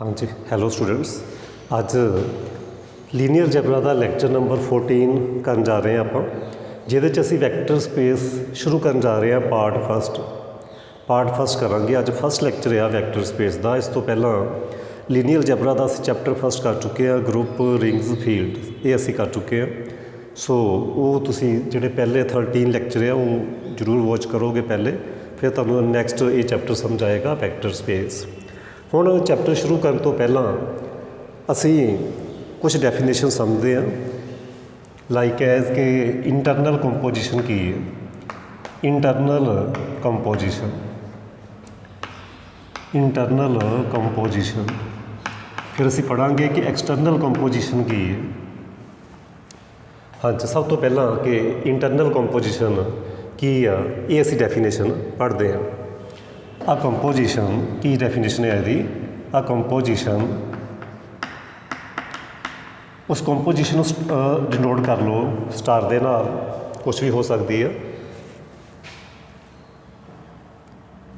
हाँ जी, hello students. अज linear जबरा का lecture number 14 करन जा रहे हैं आप जिहदे असी वैक्टर स्पेस शुरू करन जा रहे हैं। पार्ट फस्ट करांगे। अज फस्ट लैक्चर आ वैक्टर स्पेस का। इस तो पहला लीनियर जबरा का असी चैप्टर फस्ट कर चुके हैं, ग्रुप रिंग्स फील्ड ये असी कर चुके हैं। सो वो तुसी जिहड़े पहले 13 लैक्चर है वो जरूर वॉच करोगे पहले, फिर तुहानूं नैक्सट ये चैप्टर समझ आएगा वैक्टर स्पेस। हुण चैप्टर शुरू करन तो पहला असी कुछ डैफिनेशन समझते हैं, लाइक एज के इंटरनल कंपोजिशन की है। इंटरनल कंपोजिशन फिर असी पढ़ांगे कि एक्सटर्नल कंपोजिशन की है। हाँ जी, सब तो पहला कि इंटरनल कंपोजिशन की आ ये असी डैफिनेशन पढ़ते हैं। आ कंपोजिशन की डैफिनेशन है यदि आ कंपोजिशन उस कंपोजिशन डिनोट कर लो स्टार दे नाल, कुछ भी हो सकती है।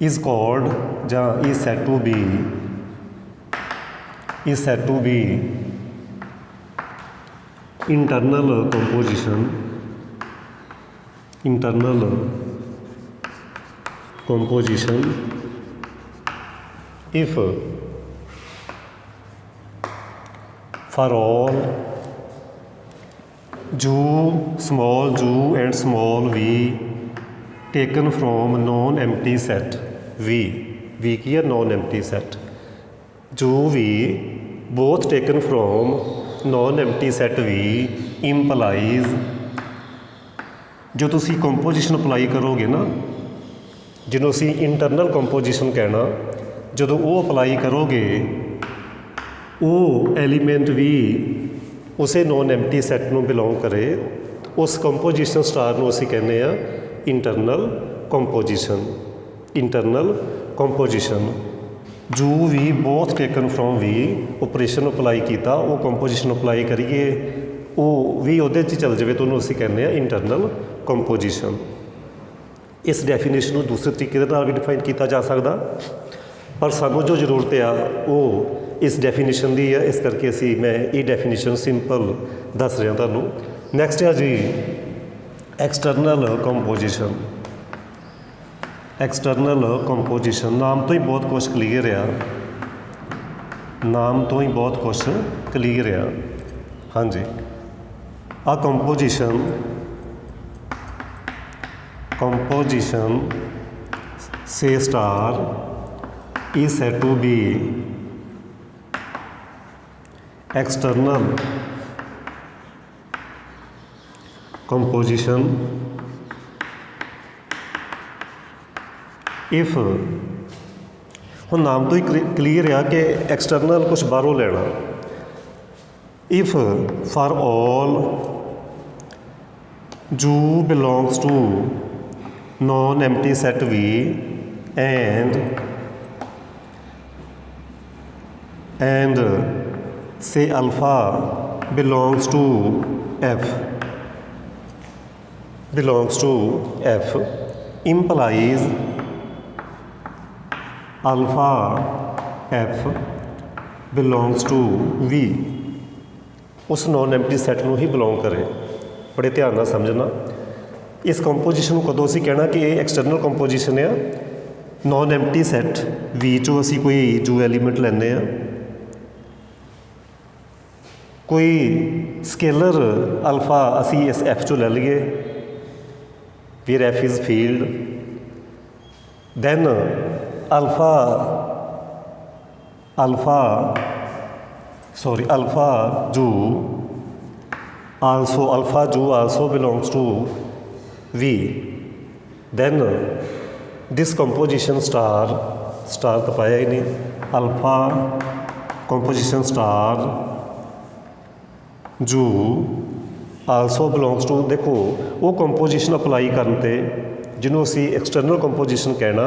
इज़ कॉल्ड ਜਾਂ is set to be internal composition if for all small and small v taken from non-empty set v की है non-empty set v both taken from non-empty set v implies जो तुसी कंपोजिशन अप्लाई करोगे ना, जिन्हों असी internal composition कहना, जो वो अप्लाई करोगे वो एलीमेंट भी उसे नॉन एम्प्टी सैट में बिलोंग करे, उस कंपोजिशन स्टार को असी कहने इंटरनल कंपोजिशन जो भी both taken from V operation apply किया वो कंपोजिशन अप्लाई करिए वो भी उहदे च चल जाए तो उन्होंने असी कहने इंटरनल कंपोजिशन। इस डैफिनेशन को दूसरे तरीके भी डिफाइन किया जा सकता, पर सानू जो जरूरत आ वो इस डैफिनेशन की है, इस करके असी मैं ये डैफिनेशन सिंपल दस रहा तुहानूं। नैक्सट है जी एक्सटर्नल कंपोजिशन। नाम तो ही बहुत कुछ क्लीयर आ, हाँ जी। आ कंपोजिशन से star is said to be external composition if हुण नाम तो ही क्लीयर आ कि एक्सटर्नल कुछ बाहरों लेना। इफ फॉर ऑल जो belongs to non empty set V and say alpha belongs to f implies alpha f belongs to v उस non empty set में ही बिलोंग करे। बड़े ध्यान नाल समझना। इस कंपोजिशन को कदों असी कहना कि ये एक्सटर्नल कंपोजिशन है नॉन एम्प्टी सैट वी चो असी कोई जो एलीमेंट लैने आ, कोई स्केलर अल्फा असी इस एफ चो ले लीए, where F is field, then alpha जो also belongs to V, then this composition star तो पाया ही नहीं, अल्फा कंपोजिशन स्टार जो आल्सो बिलोंग्स टू, देखो वो कंपोजिशन अप्लाई करते जिन्हों असी एक्सटर्नल कंपोजिशन कहना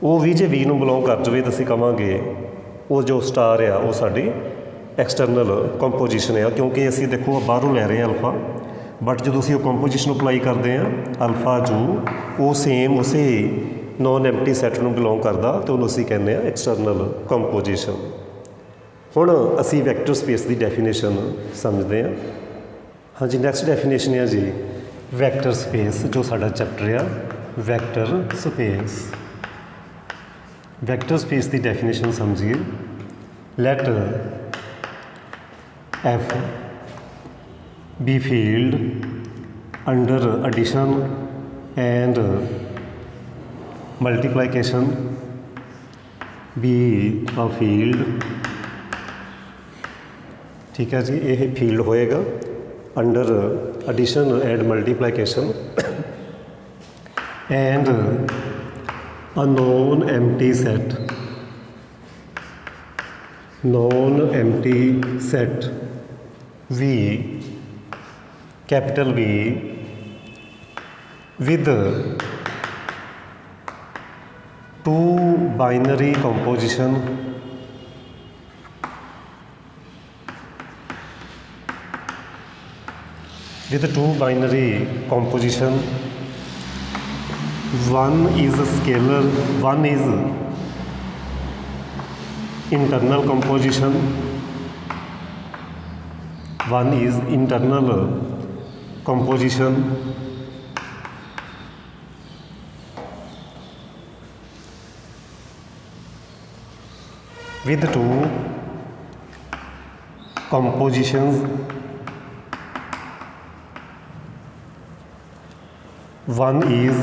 वो भी जे वी नूं बिलोंग कर जाए तो असी कहांगे वो जो स्टार आ वो साडी एक्सटर्नल कंपोजिशन है, क्योंकि असी देखो बाहरों लै रहे हैं अल्फा, बट जो असी कंपोजिशन अप्लाई करते हैं अल्फा जो वो सेम उसे नॉन एम्प्टी सैट में बिलोंग करता तो उन्होंने असी कहने एक्सटर्नल कंपोजिशन। ਹੁਣ ਅਸੀਂ ਵੈਕਟਰ ਸਪੇਸ ਦੀ ਡੈਫੀਨੇਸ਼ਨ ਸਮਝਦੇ ਹਾਂ। ਹਾਂਜੀ, ਨੈਕਸਟ ਡੈਫੀਨੇਸ਼ਨ ਹੈ ਜੀ ਵੈਕਟਰ ਸਪੇਸ, ਜੋ ਸਾਡਾ ਚੈਪਟਰ ਆ ਵੈਕਟਰ ਸਪੇਸ। ਵੈਕਟਰ ਸਪੇਸ ਦੀ ਡੈਫੀਨੇਸ਼ਨ ਸਮਝੀਏ। Let F be field under addition and multiplication be a field. ठीक है जी, ये फील्ड होएगा under addition and multiplication and a non empty set, non empty set V, capital V with two binary composition with two binary composition. One is scalar, one is internal composition, one is internal composition. With two compositions, one is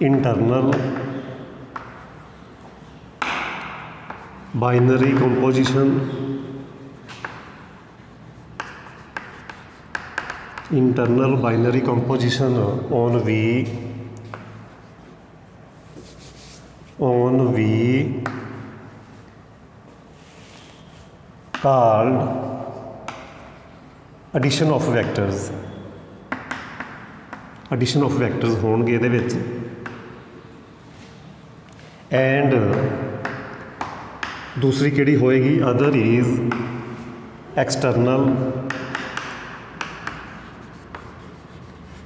internal binary composition, internal binary composition on V called addition of vectors। Addition of vectors होणगे इहदे which and दूसरी किहड़ी होएगी other is external,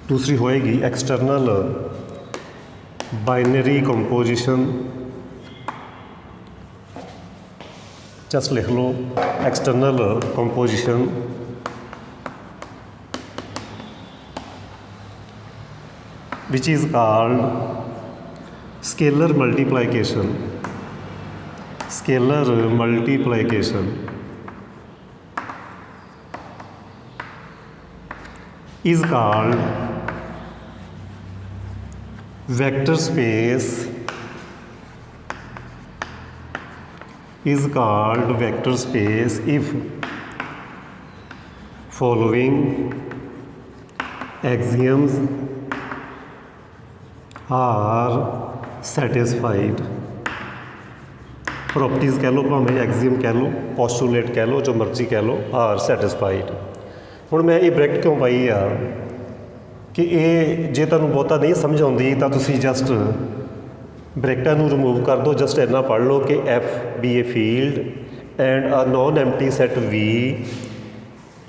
दूसरी होएगी external binary composition. Just लिख लो external composition which is called scalar multiplication, scalar multiplication is called vector space, is called vector space if following axioms are satisfied. Properties कह लो, भावें axiom कह लो, पोस्टूलेट कह लो, जो मर्जी कह लो, आर सैटिस्फाइड। हुण मैं ये ब्रैकेट क्यों पाई आ कि ये जे तुहानूं बहुता नहीं समझ आउंदी तां तुसीं जस्ट ब्रैकेटां नूं रिमूव कर दो। जस्ट इन्ना पढ़ लो कि F be a field and a non empty set V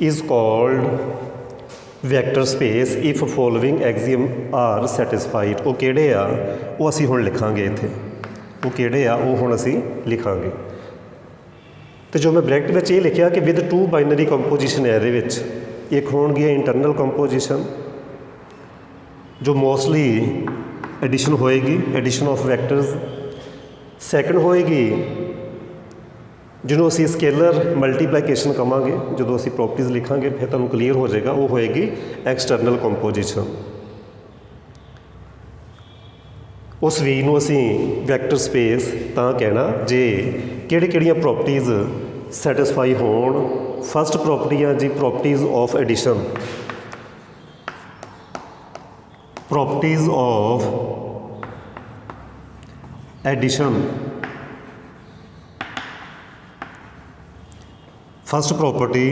is called vector space if following axiom are satisfied. वो किहड़े आ वो असीं हुण लिखांगे इत्थे, वो किहड़े आ वो हुण असीं लिखांगे। तो जो मैं ब्रैकेट विच ये लिखिया कि विद टू बाइनरी कंपोजिशन है इहदे विच, एक होणगी इंटरनल कंपोजिशन जो मोस्टली एडिशन होएगी, एडिशन ऑफ वैक्टर्स। सैकेंड होएगी जिन्होंने असी स्केलर मल्टीप्लीकेशन कहांगे, जो असी प्रॉपर्टीज़ लिखांगे फिर तुहानूं क्लीयर हो जाएगा, वो होएगी एक्सटर्नल कंपोजिशन। उस वी नूं असी वैक्टर स्पेस तां कहना जे किहड़ियां प्रॉपर्टीज़ सैटिस्फाई होण। फस्ट प्रॉपर्टी आ जी properties of addition, properties of addition. First property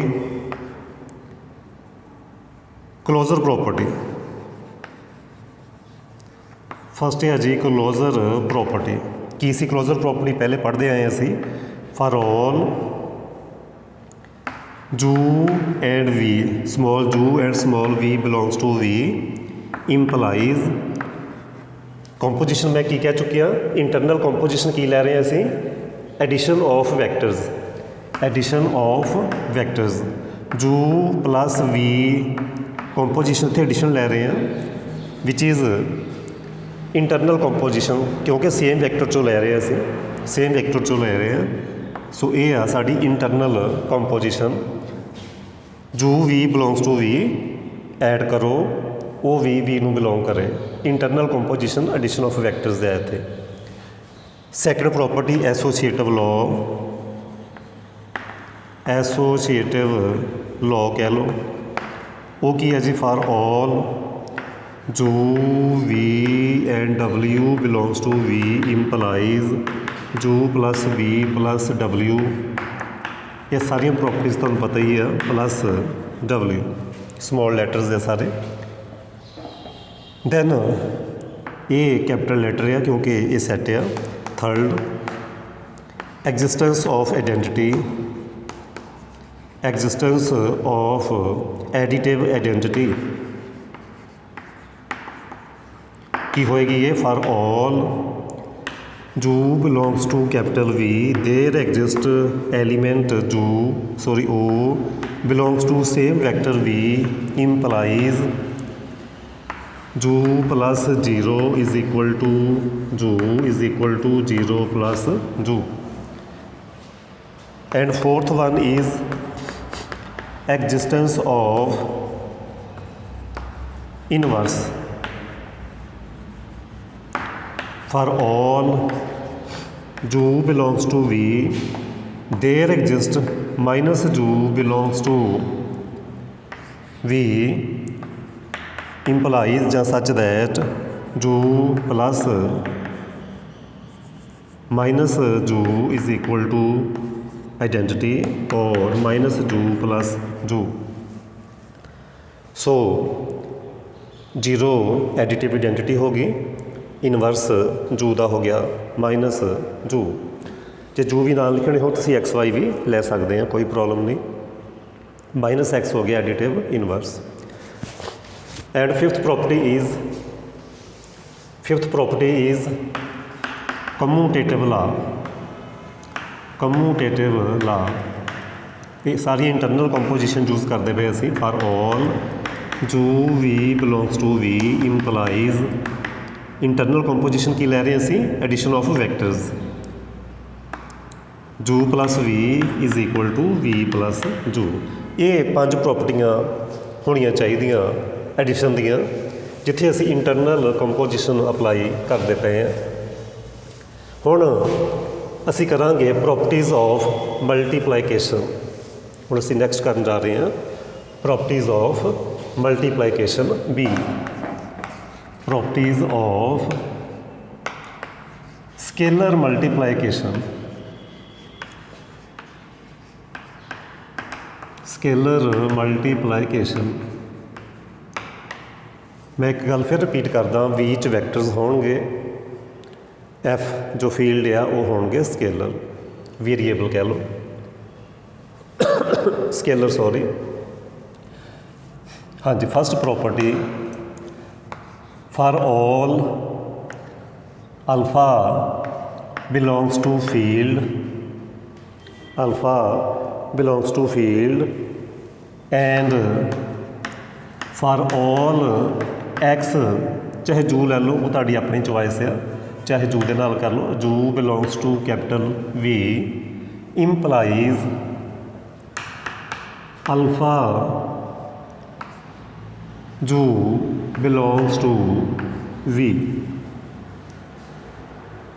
closure property, first है जी क्लोजर प्रॉपर्टी। की सी क्लोजर प्रॉपर्टी पहले पढ़ते आए असी, for all u and v, small u and small v belongs to V implies composition. मैं की कह चुकी हाँ, इंटरनल कंपोजिशन की लै रहे हैं असी addition of vectors. Addition of vectors जू प्लस वी कंपोजिशन इत्थे एडिशन लै रहे हैं विच इज़ इंटरनल कंपोजिशन क्योंकि सेम वैक्टर चो लै रहे हैं असीं सेम वैक्टर चो लै रहे हैं सो ये आ साडी internal composition u v belongs to V add करो वो वी नू बिलोंग करे internal composition addition of vectors है इत्थे second property associative law associative law कह लो वो की है जी for all u v and डबल्यू belongs to V implies u plus we plus W ये सारिया प्रॉपर्टीज़ तुहानूं पता ही है प्लस डबल्यू स्मॉल लैटर्स है सारे दैन ये कैपिटल लैटर है क्योंकि ये सैट है third existence of identity existence of additive identity की होएगी ये for all u belongs to capital V there exist element O belongs to same vector V implies u plus zero is equal to zero plus u and fourth one is existence of inverse for all u belongs to V there exist minus u belongs to V implies या such that u plus minus u is equal to identity और minus जू plus जू so zero additive identity होगी inverse जू का हो गया minus जू जे जू भी नाल लिखने हो तो एक्स वाई भी ले सकते हैं कोई प्रॉब्लम नहीं माइनस एक्स हो गया additive inverse and fifth property is commutative law ये सारी इंटरनल कंपोजिशन यूज़ करते पे असी for all u v belongs to V implies internal composition की लै रहे हैं असी एडिशन ऑफ वैक्टर्स जू plus v is equal to v plus u ये 5 प्रॉपर्टियां होनियां चाहिए एडिशन दियां जिथे असी इंटरनल कंपोजिशन अप्लाई करते पे हैं हुण असी करांगे प्रॉपर्टीज़ ऑफ मल्टीप्लाइकेशन हुण असी नैक्सट करन जा रहे हैं properties of multiplication b properties of scalar multiplication मैं एक गल फिर रिपीट करदा वी च वैक्टर्स होणगे एफ जो फील्ड आ वो होणगे स्केलर वेरीएबल कह लो स्केलर सॉरी हाँ जी first property for all alpha belongs to field and for all x चाहे जू लै लो वो तुहाडी अपनी चॉइस है चाहे जू दे नाल कर लो u belongs to capital V implies alpha u belongs to V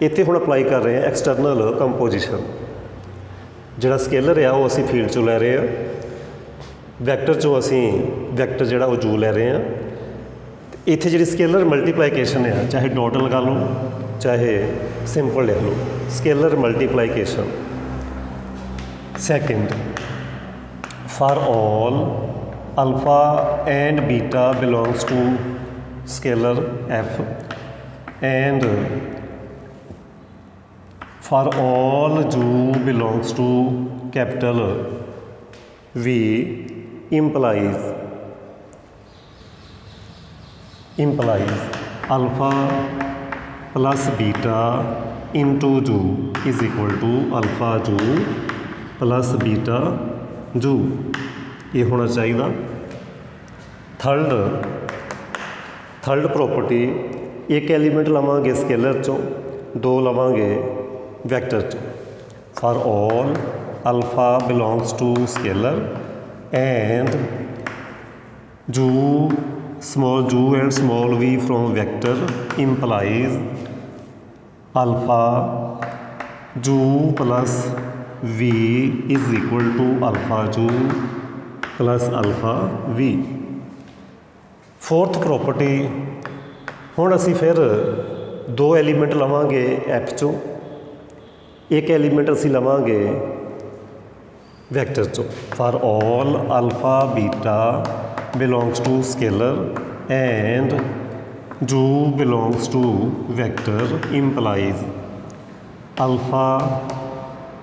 इत्थे हुण अप्लाई कर रहे हैं एक्सटर्नल कंपोजिशन जिहड़ा स्केलर है वो असी फील्ड चो लै रहे हैं वैक्टर चो असी वैक्टर जिहड़ा वो जू लै रहे हैं इत्थे जिहड़ी स्केलर मल्टीप्लाइकेशन है चाहे डॉट लगा लो चाहे सिंपल लिख लो scalar multiplication second for all alpha and beta belongs to scalar F and for all u belongs to capital V implies alpha plus beta into ju is equal to alpha ju plus beta u ये होना चाहिए। Third property एक element लवांगे scalar चों, दो लवांगे vector चों। For all alpha belongs to scalar and u small u and small v from vector implies alpha u plus v is equal to alpha u plus alpha v. Fourth property हुण असी फिर दो element लवांगे F चों, एक element असी लवांगे vector चों। For all alpha beta belongs to scalar and u belongs to vector implies alpha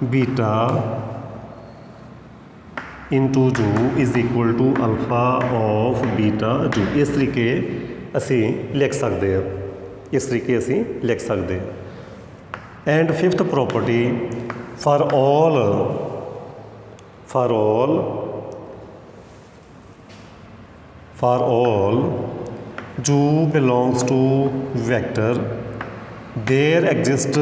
beta into u is equal to alpha of beta u. इस तरीके असी लिख सकते हैं, इस तरीके असी लिख सकते हैं। And fifth property for all u belongs to vector there exist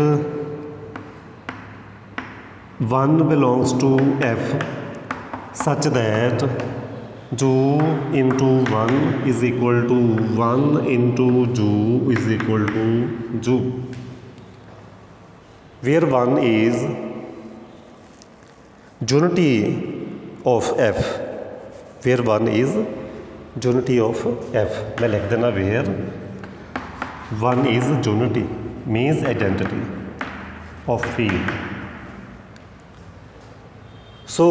one belongs to F such that u into one is equal to one into u is equal to u, where one is unity of F, where one is unity of F. मैं लिख देना where one is unity means identity of field. So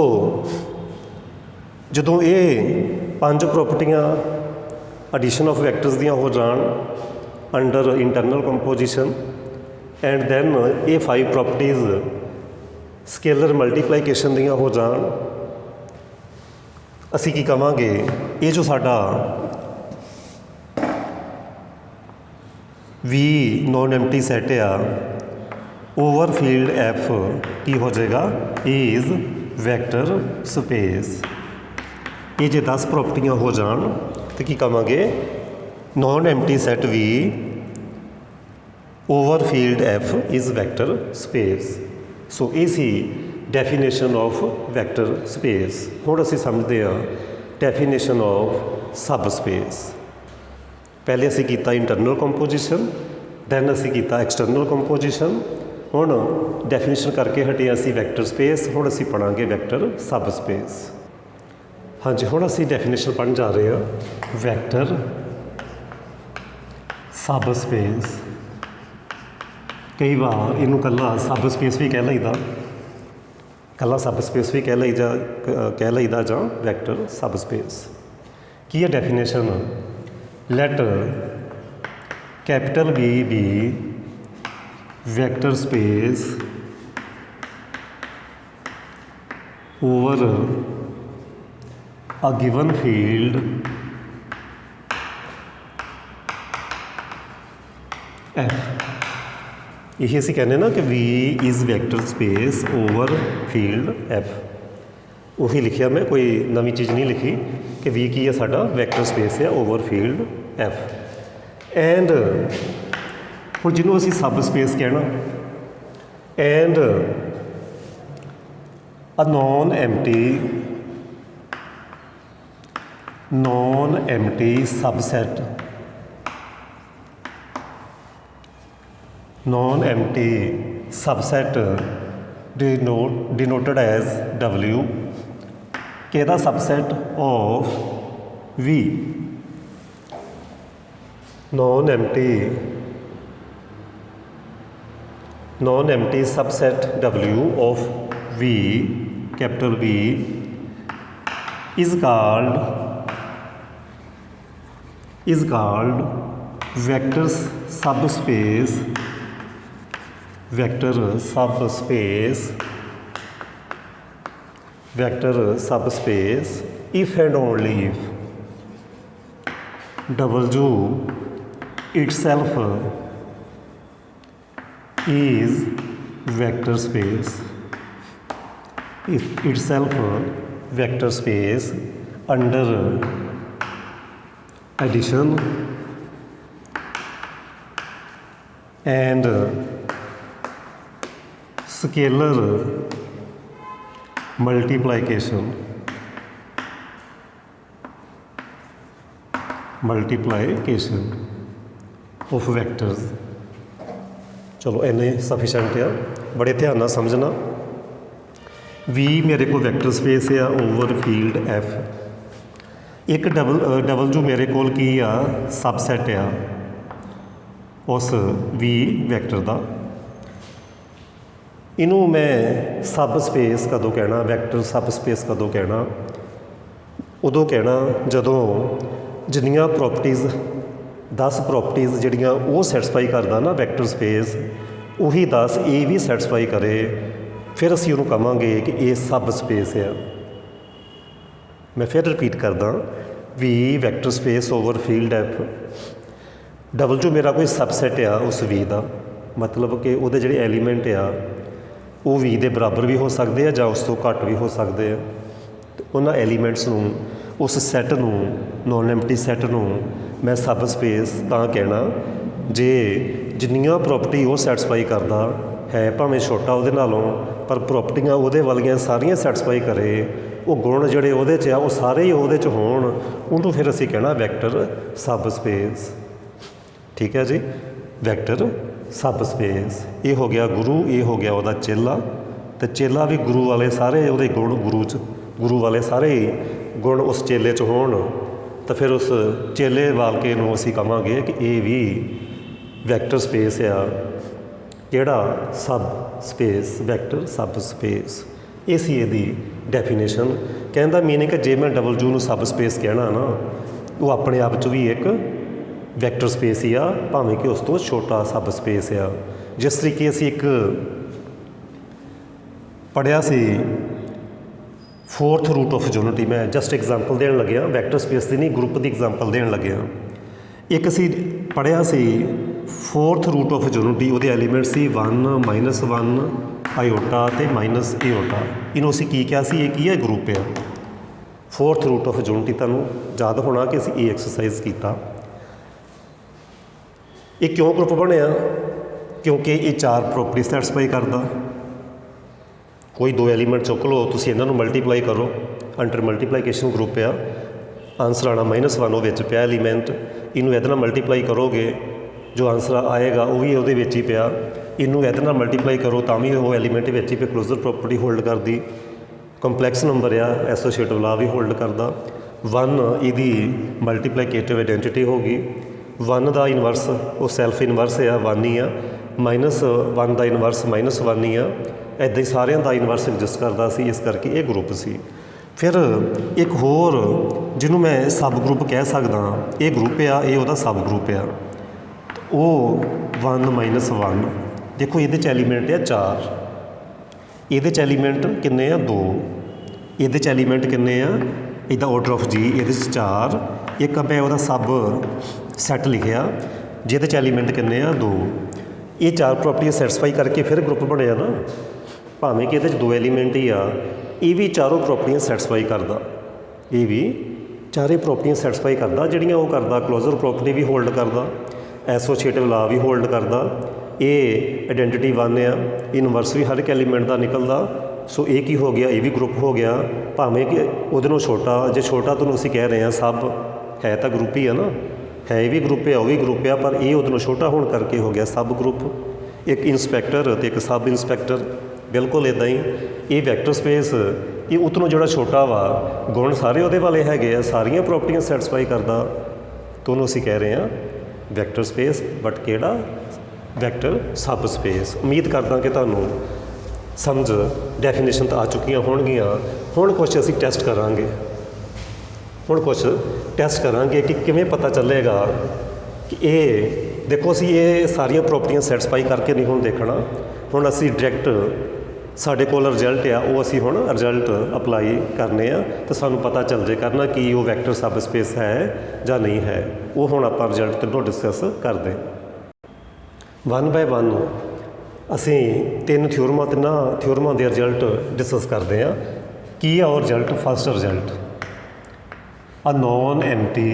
ਜਦੋਂ ਇਹ ਪੰਜ ਪ੍ਰੋਪਰਟੀਆਂ edition of vectors ਦੀਆਂ ਹੋ ਜਾਣ under internal composition and then ਇਹ 5 ਪ੍ਰੋਪਰਟੀਜ਼ ਸਕੇਲਰ ਮਲਟੀਪਲਾਈਕੇਸ਼ਨ ਦੀਆਂ ਹੋ ਜਾਣ, ਅਸੀਂ ਕੀ ਕਵਾਂਗੇ ਇਹ ਜੋ ਸਾਡਾ ਵੀ ਨੋਨ ਐਮਟੀ ਸੈਟ ਆ ਓਵਰ ਫੀਲਡ ਐਫ ਕੀ ਹੋ ਜਾਏਗਾ ਇਜ਼ ਵੈਕਟਰ ਸਪੇਸ। ये जो 10 प्रॉपर्टियां हो जान तो की कहांगे non empty set V over field F is vector space. So ये सी डेफिनेशन ऑफ वैक्टर स्पेस। हुण असीं समझते हैं डेफिनेशन ऑफ सब स्पेस। पहले असीं कीता इंटरनल कंपोजिशन, दैन असीं कीता एक्सटर्नल कंपोजिशन, हुण डेफिनेशन करके हटे असीं वैक्टर स्पेस। हुण असीं पढ़ांगे वैक्टर सब स्पेस। हाँ जी, हुण असीं डेफिनेशन पढ़न जा रहे हैं वैक्टर सब स्पेस। कई बार इनू कला सब स्पेस भी कह लईदा, कला सब स्पेस भी कह लईदा जां वैक्टर सब स्पेस। की है definition? Let capital V be vector space over a given field F। यही असी कहने ना कि V is vector space over field F। वही लिखिया मैं, कोई नवी चीज़ नहीं लिखी कि V की है साडा वैक्टर स्पेस है ओवर फील्ड F। एंड हुण जिन्हों असी सब स्पेस कहना and a non empty subset, non empty subset denoted as W कहता subset of V। Non empty subset W of V capital V is called vector subspace if and only if W itself is vector space। itself vector space under addition and scalar multiplication of vectors। चलो इन्ने sufficient आ, बड़े ध्यान नाल समझना। We मेरे को vector space आ over field F, एक double जो मेरे को की आ सबसैट आ उस वी वैक्टर का। इनू मैं सब स्पेस कदों कहना, वैक्टर सब स्पेस कदों कहना, उदों कहना जदों जिन्नियां प्रॉपर्टीज़ 10 प्रॉपर्टीज़ जिहड़ियां वो सैटिस्फाई करदा ना वैक्टर स्पेस, उही 10 ये भी सैटिस्फाई करे, फिर असीं उहनूं कहांगे कि ये सब स्पेस आ। मैं फिर रिपीट करदा, V vector space over field F, double जो मेरा कोई सबसैट आ उस वी का, मतलब कि वो जिहड़े एलीमेंट आ वो वी के बराबर भी हो सकते हैं या उस तो घट भी हो सकते हैं। उन्होंने एलीमेंट्स नूं, उस सैट नूं, नॉन एम्पटी सैट नूं मैं सब स्पेस तां कहना जे जिन्नियां प्रॉपर्टी वो सैटिस्फाई करदा है, भावें छोटा उहदे नालों, पर प्रॉपर्टियां उहदे वालियां सारियां सैटिस्फाई करे, वो गुण जिहड़े उहदे च आ वो सारे ही उहदे च होण, उहनूं फिर असीं कहना वैक्टर सब स्पेस। ठीक है जी, वैक्टर सब स्पेस। ये हो गया गुरु, ये हो गया वह चेला, तो चेला भी गुरु वाले सारे वो गुण गुरु वाले सारे गुण उस चेले च होण, तो फिर उस चेले वालके नूं असीं कहांगे कि ये भी वैक्टर स्पेस आ, किहड़ा सब स्पेस, वैक्टर सब स्पेस। ये सी इहदी डेफिनेशन। कहने का मीनिंग कि जे मैं डबल यू नूं सब स्पेस कहना ना, वो अपने आप च भी एक वैक्टर स्पेस ही आ, भावें कि उस तो छोटा सब स्पेस आ। जिस तरीके असीं एक पढ़िया C fourth root of unity, मैं जस्ट एग्जाम्पल देन लग्या, वैक्टर स्पेस की नहीं ग्रुप की एग्जाम्पल देन लग्या। एक असीं पढ़िया C fourth root of unity, वो एलीमेंट सी 1 -1 आयोटा ते माइनस एओटा। इनू असीं की क्या सी, ये की है ग्रुप है। फोर्थ रूट ऑफ यूनिटी तुहानूं याद होना कि असीं ये एक्सरसाइज कीता। ये क्यों ग्रुप बनया, क्योंकि ये 4 प्रॉपर्टी सैटिस्फाई करता। कोई 2 एलीमेंट चुक लो, तुसीं इन्हां नूं मल्टीप्लाई करो, अंडर मल्टीप्लाईकेशन ग्रुप आ, आंसर आना -1 वो पिया एलीमेंट, इनू इहदे नाल मल्टीप्लाई करोगे जो आंसर आएगा वो भी उहदे विच ही पिया, इनू इहदे नाल मल्टीप्लाई करो तां भी वो एलीमेंट विच ही पे क्लोजर प्रॉपर्टी होल्ड करदी। कंपलैक्स नंबर आ, एसोसीएटिव ला भी होल्ड करदा। 1 इहदी मल्टीप्लाइकेटिव आइडेंटिटी होगी, 1 का इनवर्स वो सैल्फ इनवर्स आ, 1 ही आ, -1 का इनवर्स -1 ही आ, इदां ही सारिਆਂ ਦਾ इनवर्स एग्जिस्ट करता सी, इस करके ये ग्रुप सी। फिर एक होर जिन्हों मैं सब ग्रुप कह सकदा, ये ग्रुप आ, ये वह सब ग्रुप आ, वो 1 -1, देखो ये एलीमेंट आ 4, ये एलीमेंट किन्ने आ 2, ये एलीमेंट किन्ने आ, इदा ऑर्डर ऑफ जी, ये 4, एक मैं वह सब सैट लिखिया जिहदे एलीमेंट किन्ने आ 2। ये 4 प्रॉपर्टी सैटिस्फाई करके फिर ग्रुप बनया ना, भावें कि ये 2 एलीमेंट ही आ, ये भी चारों प्रॉपर्टियां सैटिस्फाई करता, ये भी चारे प्रॉपर्टियां सैटिस्फाई करता, जिहड़ियां वो करता क्लोजर प्रॉपर्टी भी होल्ड करता, एसोसीएटिव ला भी होल्ड करता, ये आइडेंटिटी 1 आ, इनवर्स भी हर एक एलीमेंट का निकलता। सो ये की हो गया, ये भी ग्रुप हो गया, भावें कि उहदे छोटा, जे छोटा तुहानूं असीं कह रहे हैं सब है तो ग्रुप ही है ना, है भी ग्रुप है, वह भी ग्रुप है, पर ये उहदे छोटा होने करके हो गया सब ग्रुप। एक इंस्पैक्टर तो एक सब इंस्पैक्टर, बिल्कुल इदां ही ये वैक्टर स्पेस, ये उतनों जोड़ा छोटा वा, गुण सारे उहदे वाले हैगे आ, सारियां प्रॉपर्टियां सैटिस्फाई करता, तो उहनूं असीं कह रहे हैं वैक्टर स्पेस, बट किहड़ा वैक्टर सब स्पेस। उम्मीद करदा कि तुहानूं समझ डेफिनेशन तो आ चुकियां होणगियां। हुण कुछ असीं टैसट करांगे, हुण कुछ टैसट करांगे कि किवें पता चलेगा कि ये देखो असीं ये सारियां प्रॉपर्टियां सैटिस्फाई करके नहीं हुण देखना, हुण असीं डायरैक्ट साढ़े कोल रिजल्ट आ, वो असीं हुण रिजल्ट अप्लाई करने आ, तो सानूं पता चल जे करना कि वो वैक्टर सब स्पेस है या नहीं है। वो हुण आपां रिजल्ट तीनों डिस्कस करदे। 1 बाय 1 ਅਸੀਂ ਤਿੰਨ ਥਿਊਰਮਾਂ ਦੇ ਰਿਜ਼ਲਟ ਡਿਸਕਸ ਕਰਦੇ ਹਾਂ। ਕੀ ਆ ਉਹ result? First result, a non-empty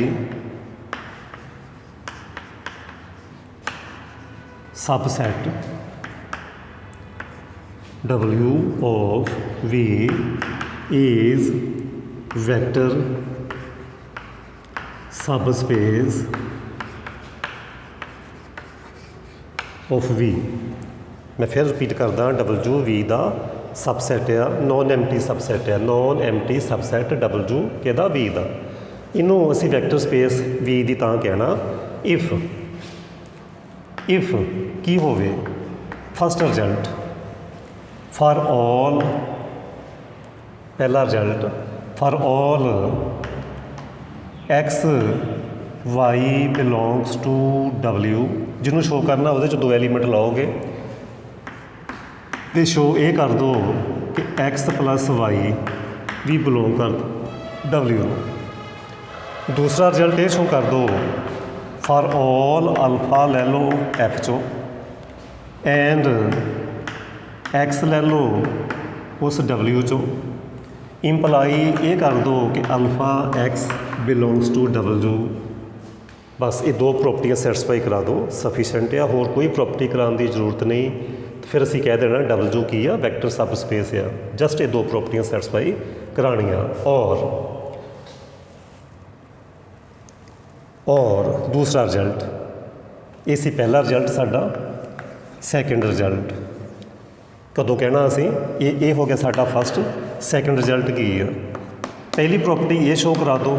subset W of V is vector subspace of V। मैं फिर रिपीट करदा, W V ਦਾ सबसैट आ, नॉन एम्प्टी सबसैट आ, नॉन एम्प्टी सबसैट W किहदा V ਦਾ। ਇਹਨੂੰ ਅਸੀਂ ਵੈਕਟਰ ਸਪੇਸ V ਦੀ ਤਾਂ ਕਹਿਣਾ ਇਫ ਕੀ ਹੋਵੇ? ਫਸਟ ਰਿਜ਼ਲਟ ਫਾਰ ਆਲ, ਪਹਿਲਾ result for all x y belongs to W, ਜਿਹਨੂੰ ਸ਼ੋ ਕਰਨਾ ਉਹਦੇ 'ਚ ਦੋ ਐਲੀਮੈਂਟ ਲਾਓਗੇ ਅਤੇ ਸ਼ੋ ਇਹ ਕਰ ਦਿਓ ਕਿ x ਪਲੱਸ y ਵੀ ਬਿਲੋਂਗ ਕਰ W ਨੂੰ। दूसरा रिजल्ट ये शो कर दो फॉर ऑल अल्फा ले लो एफ चो एंड एक्स ले लो उस W चो, इंपलाई ये कर दो कि alpha x belongs to W। बस ये दो प्रॉपर्टियां सैटिस्फाई करा दो, सफिशेंट आ, होर कोई प्रॉपर्टी कराने की जरूरत नहीं। तो फिर असी कह देना W की आ? वैक्टर सब स्पेस आ। जस्ट ये दो प्रॉपर्टियां सैटिस्फाई करानियाँ। और दूसरा रिजल्ट, ये सी पहला रिजल्ट साडा। सैकेंड रिजल्ट कदों कहना असी? ये हो गया साडा फस्ट। सैकेंड रिजल्ट की है? पहली प्रॉपर्टी ये शो करा दो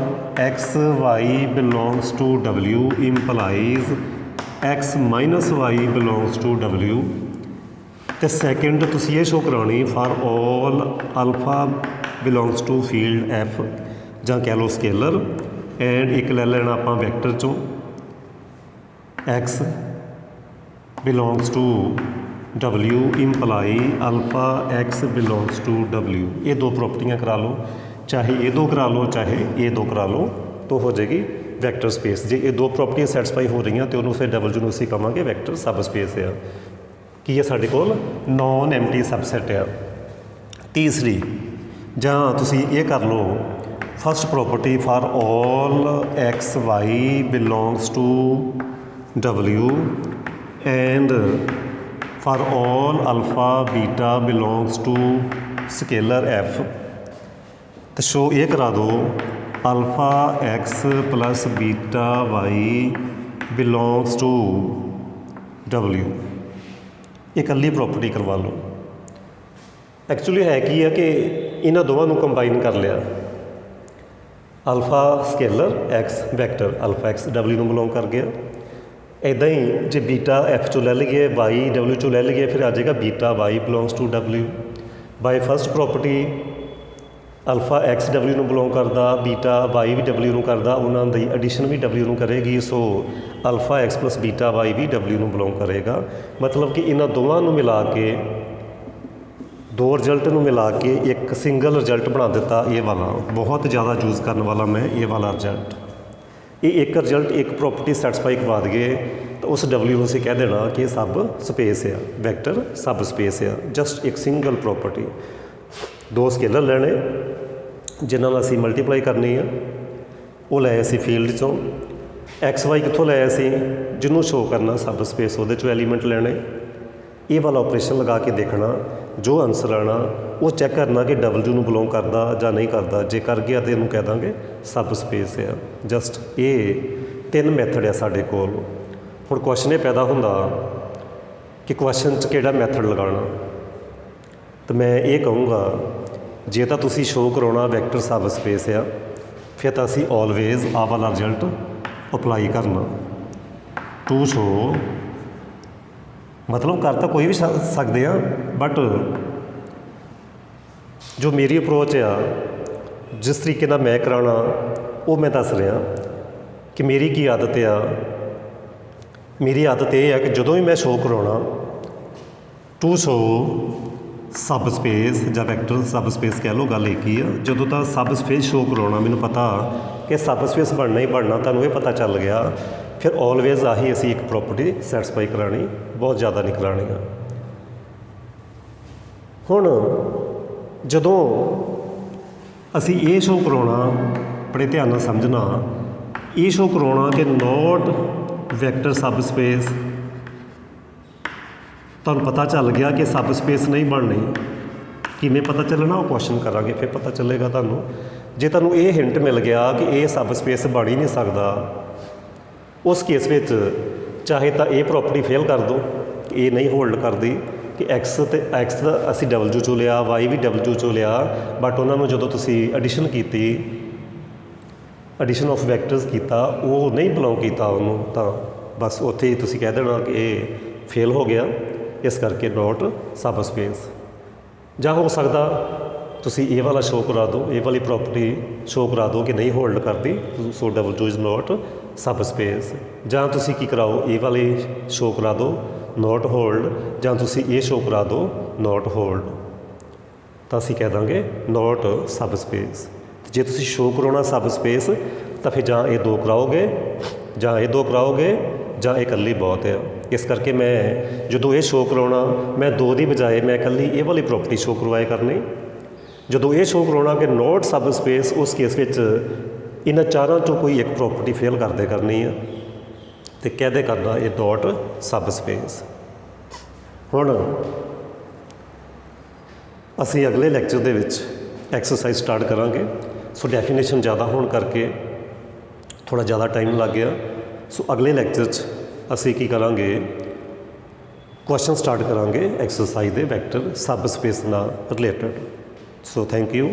x y belongs to W implies x minus y belongs to W। तो सैकेंड तुसी ये शो करानी for all alpha belongs to field F जां कह लो स्केलर, एंड एक ले लेना आप वैक्टर चों x belongs to W imply alpha x belongs to W। ये दो प्रॉपर्टियां करा लो, चाहे ये दो करा लो चाहे ये दो करा लो, तो हो जाएगी वैक्टर स्पेस। जे ये दो प्रॉपर्टियां सैटिस्फाई हो रही तो उन्होंने फिर W ਨੂੰ ਅਸੀਂ ਕਹਾਂਗੇ वैक्टर सब स्पेस आ। ਕੀ ਹੈ ਸਾਡੇ ਕੋਲ? नॉन एम्प्टी सबसैट आ। तीसरी ਜਾਂ ਤੁਸੀਂ ਇਹ ਕਰ ਲਓ first property for all x y belongs to W and for all alpha beta belongs to scalar F। तो शो ये करा दो alpha x plus beta y belongs to W। ये इकल्ली प्रॉपर्टी करवा लो। एक्चुअली है की है कि इन्होंने दोवां नूं कंबाइन कर लिया। Alpha scalar x vector alpha x W ਨੂੰ ਬਿਲੋਂਗ ਕਰ ਗਿਆ। ਇੱਦਾਂ ਹੀ ਜੇ बीटा F ਚੋਂ ਲੈ ਲਈਏ वाई W ਚੋਂ ਲੈ ਲਈਏ ਫਿਰ ਆ ਜਾਏਗਾ beta y belongs to W। By first property alpha x W ਨੂੰ ਬਿਲੋਂਗ ਕਰਦਾ, बीटा वाई ਵੀ W ਨੂੰ ਕਰਦਾ, ਉਹਨਾਂ ਦੀ ਐਡੀਸ਼ਨ ਵੀ W ਨੂੰ ਕਰੇਗੀ। So alpha x plus beta y भी W ਨੂੰ ਬਿਲੋਂਗ ਕਰੇਗਾ। मतलब कि ਇਹਨਾਂ ਦੋਵਾਂ ਨੂੰ ਮਿਲਾ के दो रिजल्ट में मिला के एक सिंगल रिजल्ट बना दिता। ये वाला बहुत ज़्यादा यूज़ करने वाला मैं ये वाला रिजल्ट। ये एक रिजल्ट एक प्रॉपर्टी सैटिस्फाई करवा दिए तो उस W को असीं कह देना कि सब स्पेस आ, वैक्टर सब स्पेस आ। जस्ट एक सिंगल प्रॉपर्टी, दो स्केलर लैने जिन्हां नाल असीं मल्टीप्लाई करनी है। वो लै असीं फील्ड चों एक्स वाई कित्थों लै असीं जिन्हों शो करना सब स्पेस वो एलीमेंट लैने। ये वाला ऑपरेशन लगा के देखना, जो आंसर आना वो चैक करना कि W ਨੂੰ ਬਿਲੋਂਗ ਕਰਦਾ ਜਾਂ ਨਹੀਂ ਕਰਦਾ। ਜੇ ਕਰ ਗਿਆ ਤਾਂ ਇਹਨੂੰ ਕਹਿ ਦਾਂਗੇ ਸਬ ਸਪੇਸ ਆ। ਜਸਟ ਇਹ ਤਿੰਨ ਮੈਥਡ ਆ ਸਾਡੇ ਕੋਲ। ਹੁਣ ਕੁਐਸਚਨ ਇਹ ਪੈਦਾ ਹੁੰਦਾ ਕਿ ਕੁਐਸਚਨ 'ਚ ਕਿਹੜਾ ਮੈਥਡ ਲਗਾਉਣਾ। ਤਾਂ ਮੈਂ ਇਹ ਕਹੂੰਗਾ ਜੇ ਤਾਂ ਤੁਸੀਂ ਸ਼ੋਅ ਕਰਾਉਣਾ ਵੈਕਟਰ ਸਬ ਸਪੇਸ ਆ ਫਿਰ ਤਾਂ ਅਸੀਂ ਆਲਵੇਜ਼ ਆਹ ਵਾਲਾ ਰਿਜ਼ਲਟ ਅਪਲਾਈ ਕਰਨਾ। ਟੂ ਸ਼ੋ मतलब कर तो कोई भी सकते हैं, बट जो मेरी अप्रोच आ जिस तरीके नाल मैं कराना वो मैं दस रहा कि मेरी की आदत आ। मेरी आदत यह है कि जदों भी मैं शो कराना टू शो सब स्पेस ਜਾਂ ਵੈਕਟਰ सब स्पेस कह लो, गल एक ही है। ਜਦੋਂ ਤਾਂ सब स्पेस शो कराना ਮੈਨੂੰ पता कि सब स्पेस बनना ही बनना, ਤੁਹਾਨੂੰ ਇਹ पता चल गया फिर ऑलवेज आही असी एक प्रॉपर्टी सैटिस्फाई करानी, बहुत ज़्यादा नहीं करानी। ਹੁਣ ਜਦੋਂ ਅਸੀਂ ਇਹ ਸ਼ੋਅ ਕਰਾਉਣਾ, ਬੜੇ ਧਿਆਨ ਨਾਲ ਸਮਝਣਾ, ਇਹ ਸ਼ੋਅ ਕਰਾਉਣਾ ਕਿ ਨੋਟ ਵੈਕਟਰ ਸਬ ਸਪੇਸ, ਤੁਹਾਨੂੰ ਪਤਾ ਚੱਲ ਗਿਆ ਕਿ ਸਬ ਸਪੇਸ ਨਹੀਂ ਬਣਨੀ। ਕਿਵੇਂ ਪਤਾ ਚੱਲਣਾ ਉਹ ਕੁਐਸਚਨ ਕਰਾਂਗੇ, ਫਿਰ ਪਤਾ ਚੱਲੇਗਾ ਤੁਹਾਨੂੰ। ਜੇ ਤੁਹਾਨੂੰ ਇਹ ਹਿੰਟ ਮਿਲ ਗਿਆ ਕਿ ਇਹ ਸਬ ਸਪੇਸ ਬਣ ਹੀ ਨਹੀਂ ਸਕਦਾ, ਉਸ ਕੇਸ ਵਿੱਚ ਚਾਹੇ ਤਾਂ ਇਹ ਪ੍ਰੋਪਰਟੀ ਫੇਲ ਕਰ ਦਿਓ, ਇਹ ਨਹੀਂ ਹੋਲਡ ਕਰਦੀ ਕਿ ਐਕਸ ਦਾ ਅਸੀਂ ਡਬਲਯੂ ਚੋਂ ਲਿਆ, ਵਾਈ ਵੀ ਡਬਲਯੂ ਚੋਂ ਲਿਆ, ਬਟ ਉਹਨਾਂ ਨੂੰ ਜਦੋਂ ਤੁਸੀਂ ਐਡੀਸ਼ਨ ਕੀਤੀ, ਐਡੀਸ਼ਨ ਆਫ ਵੈਕਟਰਸ ਕੀਤਾ, ਉਹ ਨਹੀਂ ਬਿਲੋਂਗ ਕੀਤਾ ਉਹਨੂੰ, ਤਾਂ ਬਸ ਉੱਥੇ ਹੀ ਤੁਸੀਂ ਕਹਿ ਦੇਣਾ ਕਿ ਇਹ ਫੇਲ ਹੋ ਗਿਆ, ਇਸ ਕਰਕੇ ਨੋਟ ਸਬ ਸਪੇਸ। ਜਾਂ ਹੋ ਸਕਦਾ ਤੁਸੀਂ ਇਹ ਵਾਲਾ ਸ਼ੋਅ ਕਰਾ ਦਿਓ, ਇਹ ਵਾਲੀ ਪ੍ਰੋਪਰਟੀ ਸ਼ੋਅ ਕਰਾ ਦਿਓ ਕਿ ਨਹੀਂ ਹੋਲਡ ਕਰਦੀ, so W is not subspace. ਜਾਂ ਤੁਸੀਂ ਕੀ ਕਰਾਓ, ਇਹ ਵਾਲੀ ਸ਼ੋਅ ਕਰਾ ਦਿਓ ਨੋਟ ਹੋਲਡ, ਜਾਂ ਤੁਸੀਂ ਇਹ ਸ਼ੋਅ ਕਰਾ ਦਿਓ ਨੋਟ ਹੋਲਡ, ਤਾਂ ਅਸੀਂ ਕਹਿ ਦਾਂਗੇ ਨੋਟ ਸਬ ਸਪੇਸ। ਜੇ ਤੁਸੀਂ ਸ਼ੋਅ ਕਰਾਉਣਾ ਸਬ ਸਪੇਸ ਤਾਂ ਫਿਰ ਜਾਂ ਇਹ ਦੋ ਕਰਾਓਗੇ, ਜਾਂ ਇਹ ਦੋ ਕਰਾਓਗੇ, ਜਾਂ ਇਹ ਇਕੱਲੀ ਬਹੁਤ ਆ। ਇਸ ਕਰਕੇ ਮੈਂ ਜਦੋਂ ਇਹ ਸ਼ੋਅ ਕਰਾਉਣਾ, ਮੈਂ ਦੋ ਦੀ ਬਜਾਏ ਮੈਂ ਇਕੱਲੀ ਇਹ ਵਾਲੀ ਪ੍ਰੋਪਰਟੀ ਸ਼ੋਅ ਕਰਵਾਇਆ ਕਰਨੀ। ਜਦੋਂ ਇਹ ਸ਼ੋਅ ਕਰਾਉਣਾ ਕਿ ਨੋਟ ਸਬ ਸਪੇਸ, ਉਸ ਕੇਸ ਵਿੱਚ ਇਹਨਾਂ ਚਾਰਾਂ ਚੋਂ ਕੋਈ ਇੱਕ ਪ੍ਰੋਪਰਟੀ ਫੇਲ ਕਰਦੇ ਕਰਨੀ ਆ, ਅਤੇ ਕਹਦੇ ਕਰਨਾ ਇਹ ਨੋਟ ਸਬ ਸਪੇਸ। ਹੁਣ ਅਸੀਂ ਅਗਲੇ ਲੈਕਚਰ ਦੇ ਵਿੱਚ ਐਕਸਰਸਾਈਜ਼ ਸਟਾਰਟ ਕਰਾਂਗੇ। ਸੋ ਡੈਫੀਨੇਸ਼ਨ ਜ਼ਿਆਦਾ ਹੋਣ ਕਰਕੇ ਥੋੜ੍ਹਾ ਜ਼ਿਆਦਾ ਟਾਈਮ ਲੱਗ ਗਿਆ। ਸੋ ਅਗਲੇ ਲੈਕਚਰ 'ਚ ਅਸੀਂ ਕੀ ਕਰਾਂਗੇ, ਕੁਐਸਚਨ ਸਟਾਰਟ ਕਰਾਂਗੇ ਐਕਸਰਸਾਈਜ਼ ਦੇ ਵੈਕਟਰ ਸਬ ਸਪੇਸ ਨਾਲ ਰਿਲੇਟਡ। So thank you.